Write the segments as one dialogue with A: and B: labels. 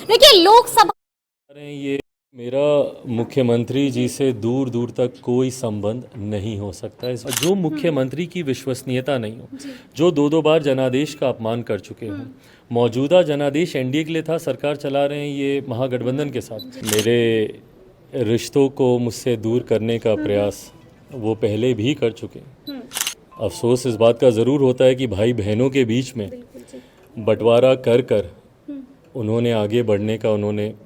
A: देखिए लोकसभा
B: ये मेरा मुख्यमंत्री जी से दूर दूर तक कोई संबंध नहीं हो सकता है। जो मुख्यमंत्री की विश्वसनीयता नहीं हो, जो दो बार जनादेश का अपमान कर चुके हों, मौजूदा जनादेश एनडीए के लिए था, सरकार चला रहे हैं ये महागठबंधन के साथ, मेरे रिश्तों को मुझसे दूर करने का प्रयास वो पहले भी कर चुके हैं। अफसोस इस बात का ज़रूर होता है कि भाई बहनों के बीच में बंटवारा कर कर उन्होंने आगे बढ़ने का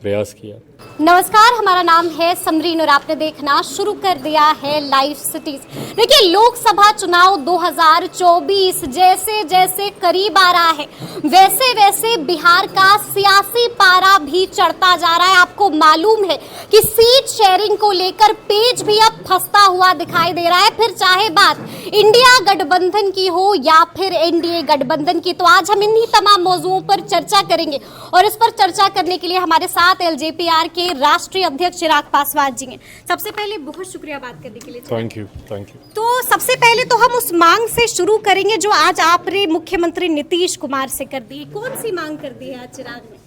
B: प्रयास किया।
A: नमस्कार, हमारा नाम है समरीन और आपने देखना शुरू कर दिया है लाइव सिटीज। देखिए लोकसभा चुनाव 2024 जैसे जैसे करीब आ रहा है वैसे वैसे बिहार का सियासी पारा भी चढ़ता जा रहा है। आपको मालूम है कि सीट शेयरिंग को लेकर पेज भी अब फंसता हुआ दिखाई दे रहा है, फिर चाहे बात इंडिया गठबंधन की हो या फिर एनडीए गठबंधन की। तो आज हम इन्हीं तमाम मौजुओं पर चर्चा करेंगे और इस पर चर्चा करने के लिए हमारे साथ एलजेपीआर के राष्ट्रीय अध्यक्ष चिराग पासवान जी हैं। सबसे पहले बहुत शुक्रिया बात करने के लिए।
B: Thank you.
A: तो सबसे पहले तो हम उस मांग से शुरू करेंगे जो आज आपने मुख्यमंत्री नीतीश कुमार से कर दी। कौन सी मांग कर दी है आज चिराग ने?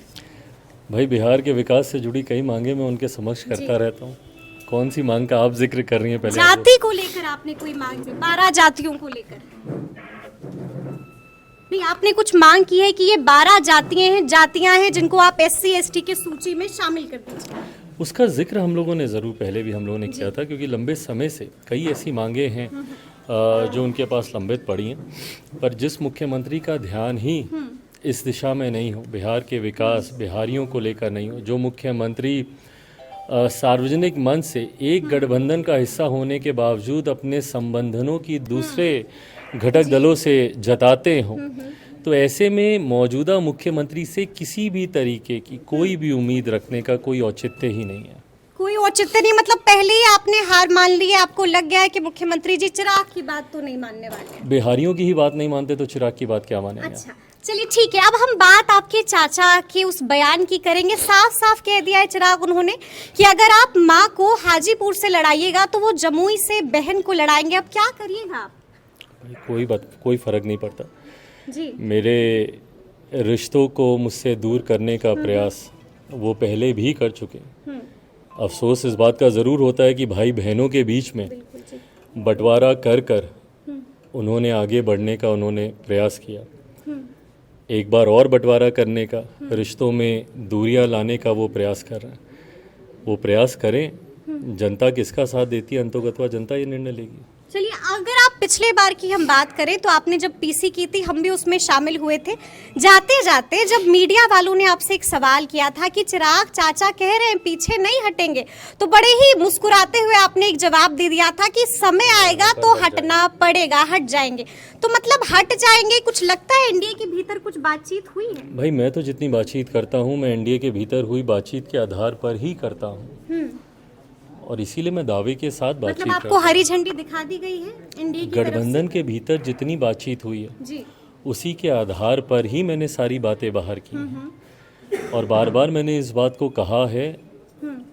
B: भाई बिहार के विकास से जुड़ी कई मांगे मैं उनके समक्ष करता रहता हूँ। कौन सी मांग का आप जिक्र कर रही हैं? पहले
A: जाति को लेकर आपने कोई मांग की? 12 जातियों को लेकर नहीं, आपने कुछ मांग की है कि ये 12 जातियां हैं जिनको आप SC ST के सूची में शामिल कर दीजिए।
B: उसका जिक्र हम लोगों ने ज़रूर पहले भी हम लोगों ने किया था, क्योंकि लंबे समय से कई ऐसी मांगे हैं जो उनके पास लंबित पड़ी हैं, पर जिस मुख्यमंत्री का ध्यान ही इस दिशा में नहीं हो, बिहार के विकास बिहारियों को लेकर नहीं हो, जो मुख्यमंत्री सार्वजनिक मंच से एक गठबंधन का हिस्सा होने के बावजूद अपने संबंधनों की दूसरे घटक दलों से जताते हों, तो ऐसे में मौजूदा मुख्यमंत्री से किसी भी तरीके की कोई भी उम्मीद रखने का कोई औचित्य ही नहीं है।
A: कोई औचित्य नहीं मतलब पहले ही आपने हार मान ली है? आपको लग गया है कि मुख्यमंत्री जी चिराग की बात तो नहीं मानने वाले?
B: बिहारियों की ही बात नहीं मानते तो चिराग की बात क्या मानेंगे?
A: अच्छा चलिए ठीक है, अब हम बात आपके चाचा के उस बयान की करेंगे। साफ साफ कह दिया है चिराग उन्होंने कि अगर आप माँ को हाजीपुर से लड़ाइएगा तो वो जमुई से बहन को लड़ाएंगे। अब क्या करिएगा आप?
B: कोई फर्क नहीं पड़ता
A: जी।
B: मेरे रिश्तों को मुझसे दूर करने का प्रयास वो पहले भी कर चुके हैं। अफसोस इस बात का ज़रूर होता है कि भाई बहनों के बीच में बंटवारा कर कर उन्होंने आगे बढ़ने का प्रयास किया। एक बार और बंटवारा करने का, रिश्तों में दूरियां लाने का वो प्रयास कर रहे हैं। वो प्रयास करें, जनता किसका साथ देती है अंतोगत्वा जनता ये निर्णय लेगी।
A: चलिए अगर आप पिछले बार की हम बात करें तो आपने जब पीसी की थी हम भी उसमें शामिल हुए थे। जाते जाते जब मीडिया वालों ने आपसे एक सवाल किया था कि चिराग चाचा कह रहे हैं पीछे नहीं हटेंगे, तो बड़े ही मुस्कुराते हुए आपने एक जवाब दे दिया था कि समय आएगा तो हटना पड़ेगा, हट जाएंगे। तो मतलब हट जाएंगे, कुछ लगता है एनडीए के भीतर कुछ बातचीत हुई है?
B: भाई मैं तो जितनी बातचीत करता हूँ मैं एनडीए के भीतर हुई बातचीत के आधार पर ही करता हूँ और इसीलिए मैं दावे के साथ बातचीत
A: मतलब आपको हरी झंडी दिखा दी गई है एनडीए की
B: गठबंधन के भीतर जितनी बातचीत हुई है
A: जी,
B: उसी के आधार पर ही मैंने सारी बातें बाहर की हैं और बार बार मैंने इस बात को कहा है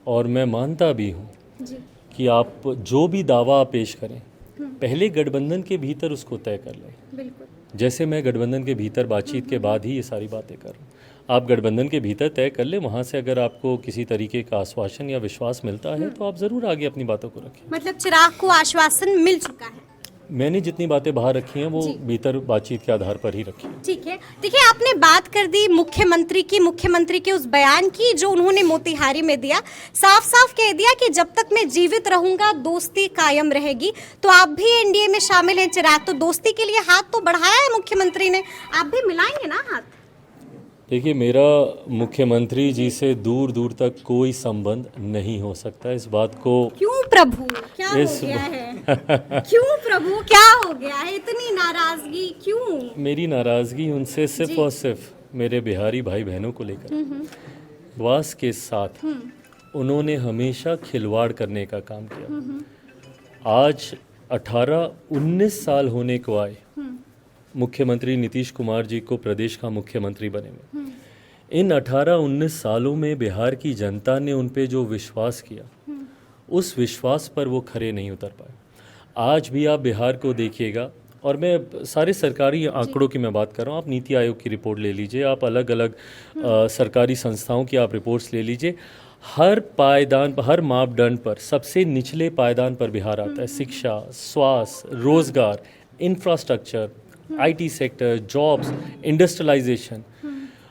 B: और मैं मानता भी हूँ कि आप जो भी दावा आप पेश करें पहले गठबंधन के भीतर उसको तय कर लें।
A: बिल्कुल।
B: जैसे मैं गठबंधन के भीतर बातचीत के बाद ही ये सारी बातें कर रहा हूँ, आप गठबंधन के भीतर तय कर ले। वहाँ से अगर आपको किसी तरीके का आश्वासन या विश्वास मिलता है तो आप ज़रूर आगे अपनी बातों को रखें।
A: मतलब चिराग को आश्वासन मिल चुका है?
B: मैंने जितनी बातें बाहर रखी हैं वो भीतर बातचीत के आधार पर ही रखी है।
A: ठीक है। देखिए आपने बात कर दी मुख्यमंत्री के उस बयान की जो उन्होंने मोतिहारी में दिया। साफ साफ कह दिया कि जब तक मैं जीवित रहूंगा दोस्ती कायम रहेगी। तो आप भी एनडीए में शामिल हैं चिराग, तो दोस्ती के लिए हाथ तो बढ़ाया है मुख्यमंत्री ने, आप भी मिलाएंगे ना हाथ?
B: देखिए मेरा मुख्यमंत्री जी से दूर दूर तक कोई संबंध नहीं हो सकता। इस बात को
A: क्यों प्रभु, क्या हो गया है? क्यों प्रभु, क्या हो गया है? इतनी नाराजगी क्यों?
B: मेरी नाराजगी उनसे सिर्फ और सिर्फ मेरे बिहारी भाई बहनों को लेकर विश्वास के साथ उन्होंने हमेशा खिलवाड़ करने का काम किया। आज 18-19 साल होने को आए मुख्यमंत्री नीतीश कुमार जी को प्रदेश का मुख्यमंत्री बने हुए। इन 18-19 सालों में बिहार की जनता ने उन पे जो विश्वास किया उस विश्वास पर वो खरे नहीं उतर पाए। आज भी आप बिहार को देखिएगा, और मैं सारे सरकारी आंकड़ों की मैं बात कर रहा हूँ, आप नीति आयोग की रिपोर्ट ले लीजिए, आप अलग अलग सरकारी संस्थाओं की आप रिपोर्ट्स ले लीजिए, हर पायदान पर, हर मापदंड पर सबसे निचले पायदान पर बिहार आता है। शिक्षा, स्वास्थ्य, रोजगार, infrastructure, IT sector, jobs, industrialisation,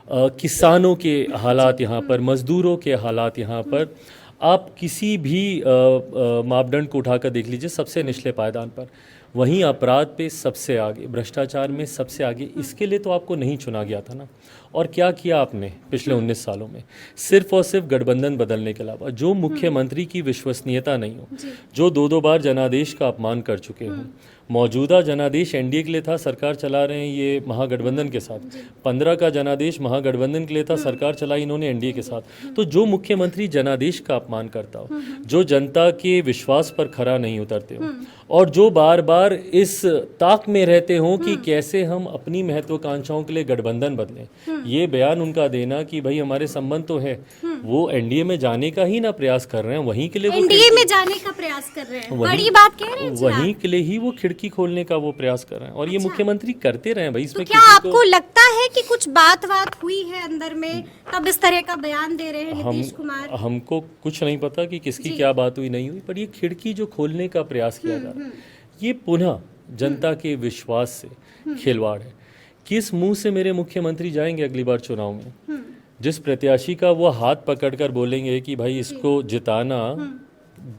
B: किसानों के हालात यहाँ पर, मजदूरों के हालात यहाँ पर, आप किसी भी मापदंड को उठाकर देख लीजिए, सबसे निचले पायदान पर। वहीं अपराध पे सबसे आगे, भ्रष्टाचार में सबसे आगे। इसके लिए तो आपको नहीं चुना गया था ना। और क्या किया आपने पिछले 19 सालों में? सिर्फ और सिर्फ गठबंधन बदलने के अलावा, जो मुख्यमंत्री की विश्वसनीयता नहीं हो, जो दो बार जनादेश का अपमान कर चुके हों। मौजूदा जनादेश एनडीए के लिए था, सरकार चला रहे हैं ये महागठबंधन के साथ। 15 का जनादेश महागठबंधन के लिए था, सरकार चलाई इन्होंने एनडीए के साथ। तो जो मुख्यमंत्री जनादेश का अपमान करता हो, जो जनता के विश्वास पर खरा नहीं उतरते हो, और जो बार बार इस ताक में रहते हो कि कैसे हम अपनी महत्वाकांक्षाओं के लिए गठबंधन बदलें, ये बयान उनका देना कि भाई हमारे संबंध तो है, वो एनडीए में जाने का ही ना प्रयास कर रहे हैं, वहीं के लिए
A: एनडीए में जाने का प्रयास कर रहे हैं, बड़ी बात कह रहे हैं,
B: वहीं के लिए ही वो खिड़की खोलने का वो प्रयास कर रहे हैं। और ये मुख्यमंत्री करते रहे भाई। इसमें
A: तो क्या आपको लगता है कि कुछ बात हुई है अंदर में, तब इस तरह का बयान दे रहे हैं नीतीश कुमार?
B: हमको कुछ नहीं पता कि किसकी क्या बात हुई नहीं हुई, पर ये खिड़की जो खोलने का प्रयास किया जा रहा है, ये पुनः जनता के विश्वास से खिलवाड़ है। किस मुंह से मेरे मुख्यमंत्री जाएंगे अगली बार चुनाव में? जिस प्रत्याशी का वो हाथ पकड़कर बोलेंगे कि भाई इसको जिताना,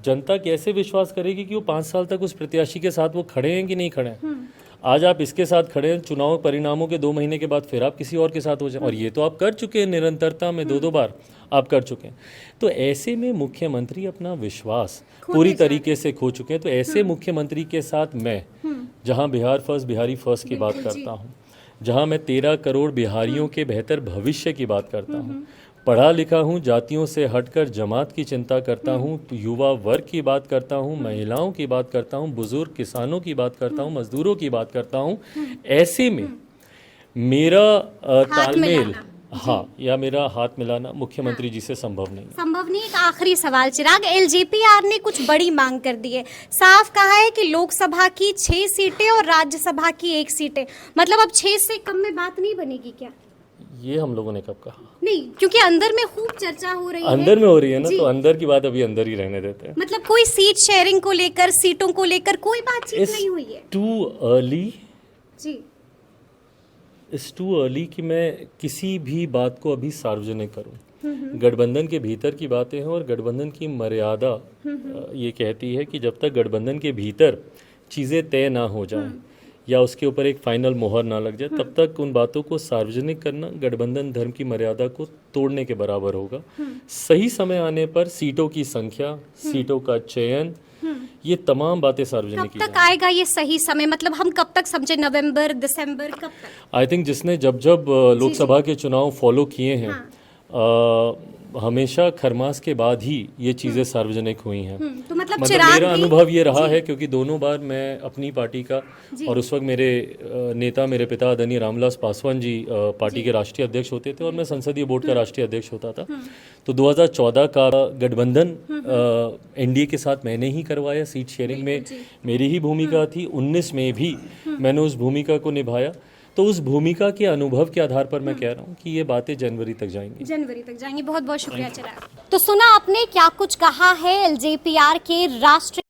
B: जनता कैसे विश्वास करेगी कि वो 5 साल तक उस प्रत्याशी के साथ वो खड़े हैं कि नहीं खड़े हैं? आज आप इसके साथ खड़े हैं, चुनाव परिणामों के 2 महीने के बाद फिर आप किसी और के साथ हो जाए, और ये तो आप कर चुके हैं निरंतरता में, 2 बार आप कर चुके हैं। तो ऐसे में मुख्यमंत्री अपना विश्वास पूरी तरीके से खो चुके हैं। तो ऐसे मुख्यमंत्री के साथ मैं, जहां बिहार फर्स्ट, बिहारी फर्स्ट की बात करता हूं, जहां मैं 13 करोड़ बिहारियों के बेहतर भविष्य की बात करता हूं, पढ़ा लिखा हूँ, जातियों से हटकर जमात की चिंता करता हूँ, युवा वर्ग की बात करता हूँ, महिलाओं की बात करता हूँ, बुजुर्ग किसानों की बात करता हूँ, मजदूरों की बात करता हूँ, ऐसे में मेरा तालमेल, या मेरा हाथ मिलाना मुख्यमंत्री जी से संभव नहीं।
A: एक आखिरी सवाल चिराग, एलजेपीआर ने कुछ बड़ी मांग कर दी है, साफ कहा है कि लोकसभा की 6 सीटें और राज्यसभा की 1 सीटें, मतलब अब 6 से कम में बात नहीं बनेगी क्या?
B: ये हम लोगों ने कब कहा?
A: नहीं, क्योंकि अंदर में खूब चर्चा हो रही है।
B: अंदर में हो रही है ना, तो अंदर की बात अभी अंदर ही रहने देते हैं।
A: मतलब कोई सीट शेयरिंग को लेकर, सीटों को लेकर कोई बातचीत नहीं हुई है?
B: टू अर्ली
A: जी,
B: इट्स टू अर्ली कि मैं किसी भी बात को अभी सार्वजनिक करूं। गठबंधन के भीतर की बातें हैं, और गठबंधन की मर्यादा ये कहती है कि जब तक गठबंधन के भीतर चीज़ें तय ना हो जाएं या उसके ऊपर एक फाइनल मोहर ना लग जाए, तब तक उन बातों को सार्वजनिक करना गठबंधन धर्म की मर्यादा को तोड़ने के बराबर होगा। सही समय आने पर सीटों की संख्या, सीटों का चयन, ये तमाम बातें सार्वजनिक की
A: कब तक आएगा ये सही समय? मतलब हम कब तक समझे, नवंबर, दिसंबर, कब तक?
B: आई थिंक जिसने जब लोकसभा के चुनाव फॉलो किए हैं, हमेशा खरमास के बाद ही ये चीज़ें सार्वजनिक हुई हैं।
A: तो मतलब
B: मेरा अनुभव ये रहा है, क्योंकि दोनों बार मैं अपनी पार्टी का, और उस वक्त मेरे नेता, मेरे पिता आदरणीय रामविलास पासवान जी पार्टी के राष्ट्रीय अध्यक्ष होते थे, और मैं संसदीय बोर्ड का राष्ट्रीय अध्यक्ष होता था। तो 2014 का गठबंधन एनडीए के साथ मैंने ही करवाया, सीट शेयरिंग में मेरी ही भूमिका थी। 19 में भी मैंने उस भूमिका को निभाया। तो उस भूमिका के अनुभव के आधार पर मैं कह रहा हूँ कि ये बातें जनवरी तक जाएंगी।
A: बहुत बहुत शुक्रिया चिराग। तो सुना आपने क्या कुछ कहा है एलजेपीआर के राष्ट्रीय